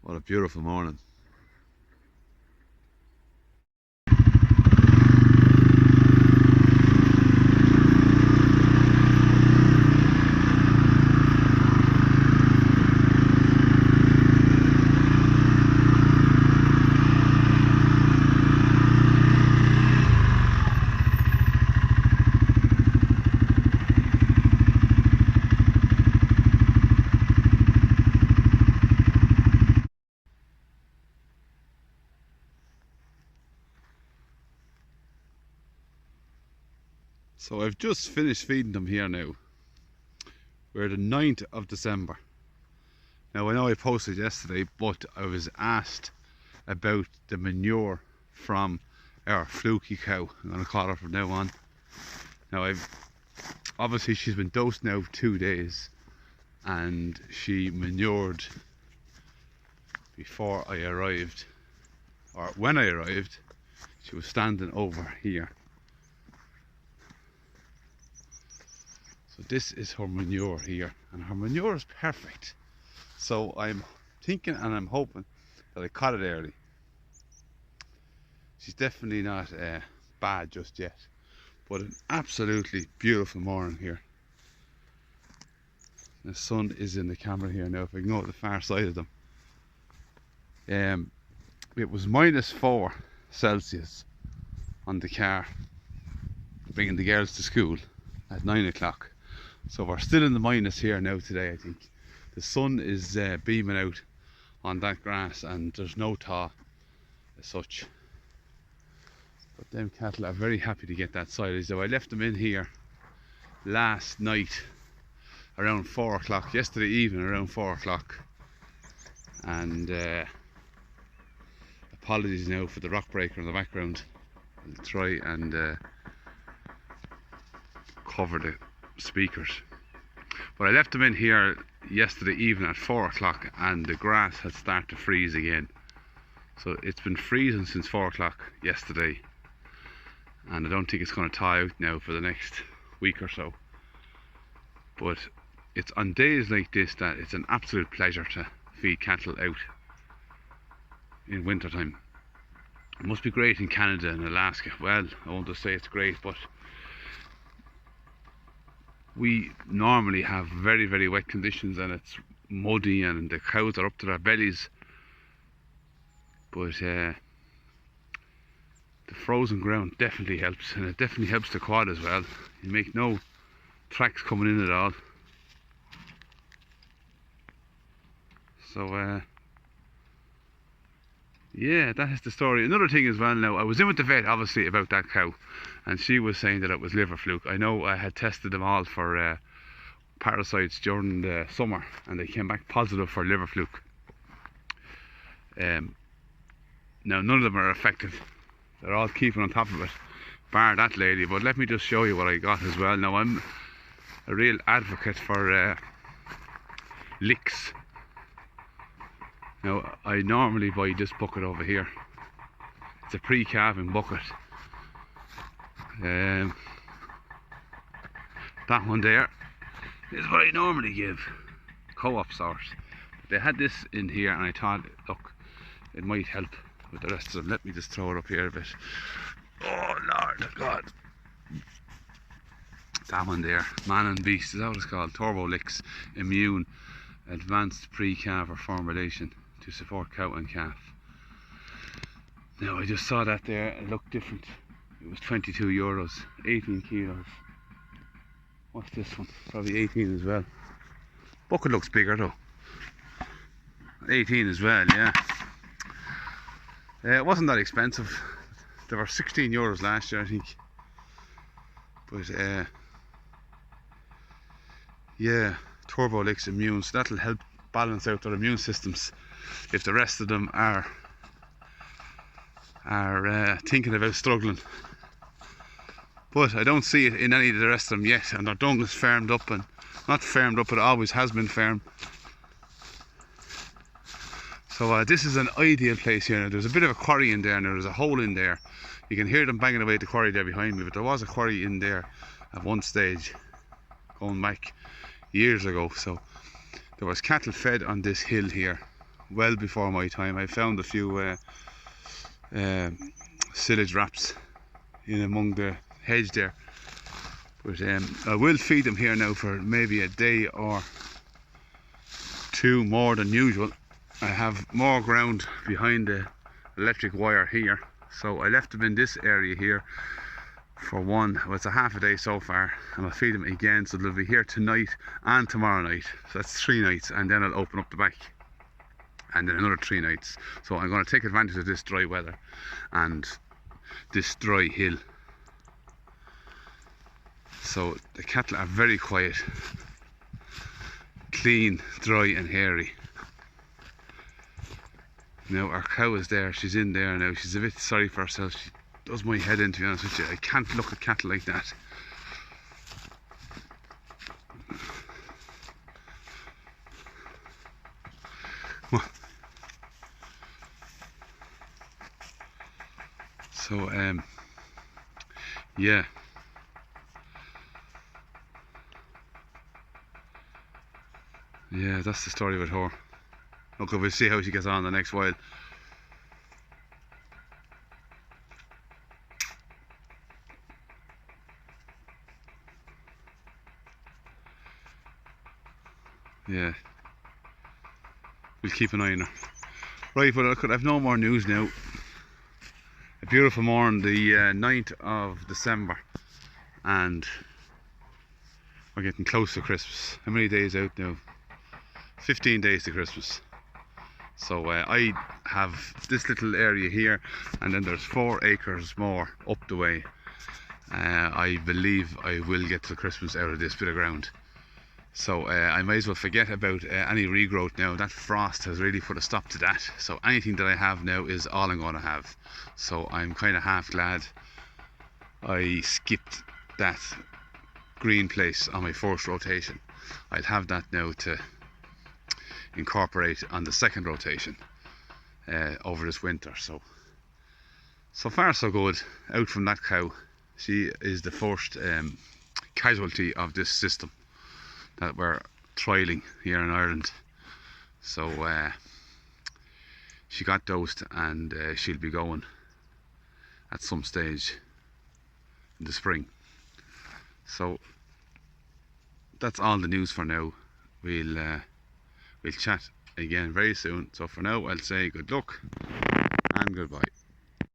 What a beautiful morning. So I've just finished feeding them here now. We're the 9th of December. Now I know I posted yesterday, but I was asked about the manure from our fluky cow. I'm going to call her from now on. Now obviously she's been dosed now 2 days, and she manured before I arrived, or when I arrived. She was standing over here. So this is her manure here, and her manure is perfect. So I'm thinking and I'm hoping that I caught it early. She's definitely not bad just yet, but an absolutely beautiful morning here. The sun is in the camera here now. If I can go to the far side of them, it was -4 Celsius on the car bringing the girls to school at 9 o'clock. So we're still in the minus here now today. I think the sun is beaming out on that grass, and there's no thaw as such. But them cattle are very happy to get that silage. So I left them in here last night around 4 o'clock, yesterday evening around 4 o'clock. And apologies now for the rock breaker in the background. I'll try and cover the speakers. But I left them in here yesterday evening at 4 o'clock, and the grass had started to freeze again. So it's been freezing since 4 o'clock yesterday, and I don't think it's going to thaw out now for the next week or so. But it's on days like this that it's an absolute pleasure to feed cattle out in winter time. It must be great in Canada and Alaska. Well, I won't just say it's great, but we normally have very, very wet conditions, and it's muddy and the cows are up to their bellies. But the frozen ground definitely helps, and it definitely helps the quad as well. You make no tracks coming in at all. So yeah, that is the story. Another thing as well, now I was in with the vet obviously about that cow, and she was saying that it was liver fluke. I know I had tested them all for parasites during the summer, and they came back positive for liver fluke. Now none of them are effective. They're all keeping on top of it, bar that lady. But let me just show you what I got as well. Now I'm a real advocate for licks. Now I normally buy this bucket over here. It's a pre-calving bucket. That one there is what I normally give co-op source. They had this in here, and I thought, look, it might help with the rest of them. Let me just throw it up here a bit. Oh Lord God. That one there, Man and Beast, is that what it's called? Turbo Licks Immune Advanced Pre-Calver Formulation to support cow and calf. Now I just saw that there, it looked different. It was €22, 18 kilos. What's this one? Probably 18 as well. Bucket looks bigger though. 18 as well, yeah. It wasn't that expensive. They were €16 last year, I think. But yeah, Turbo Licks Immune, so that'll help balance out their immune systems if the rest of them are thinking about struggling. But I don't see it in any of the rest of them yet, and their dung is firmed up, and not firmed up, but it always has been firm. So this is an ideal place here. Now, there's a bit of a quarry in there. Now there's a hole in there. You can hear them banging away at the quarry there behind me, but there was a quarry in there at one stage going back years ago. So there was cattle fed on this hill here well before my time. I found a few silage wraps in among the hedge there, but I will feed them here now for maybe a day or two more than usual. I have more ground behind the electric wire here, so I left them in this area here for it's a half a day so far, and I'll feed them again, so they'll be here tonight and tomorrow night. So that's 3 nights, and then I'll open up the back, and then another 3 nights. So I'm going to take advantage of this dry weather and this dry hill. So the cattle are very quiet, clean, dry and hairy. Now our cow is there, she's in there now, she's a bit sorry for herself. She does my head in, to be honest with you. I can't look at cattle like that. So yeah, that's the story with her. Look, we'll see how she gets on the next while. Yeah, we'll keep an eye on her. Right, but look, I've no more news now. A beautiful morning, the 9th of December, and we're getting close to Christmas. How many days out now? 15 days to Christmas. So I have this little area here, and then there's 4 acres more up the way. I believe I will get to Christmas out of this bit of ground. So I might as well forget about any regrowth now. That frost has really put a stop to that. So anything that I have now is all I'm going to have. So I'm kind of half glad I skipped that green place on my first rotation. I'll have that now to incorporate on the second rotation over this winter. So far so good. Out from that cow. She is the first casualty of this system that we're trialing here in Ireland. So she got dosed, and she'll be going at some stage in the spring. So that's all the news for now. We'll chat again very soon. So for now, I'll say good luck and goodbye.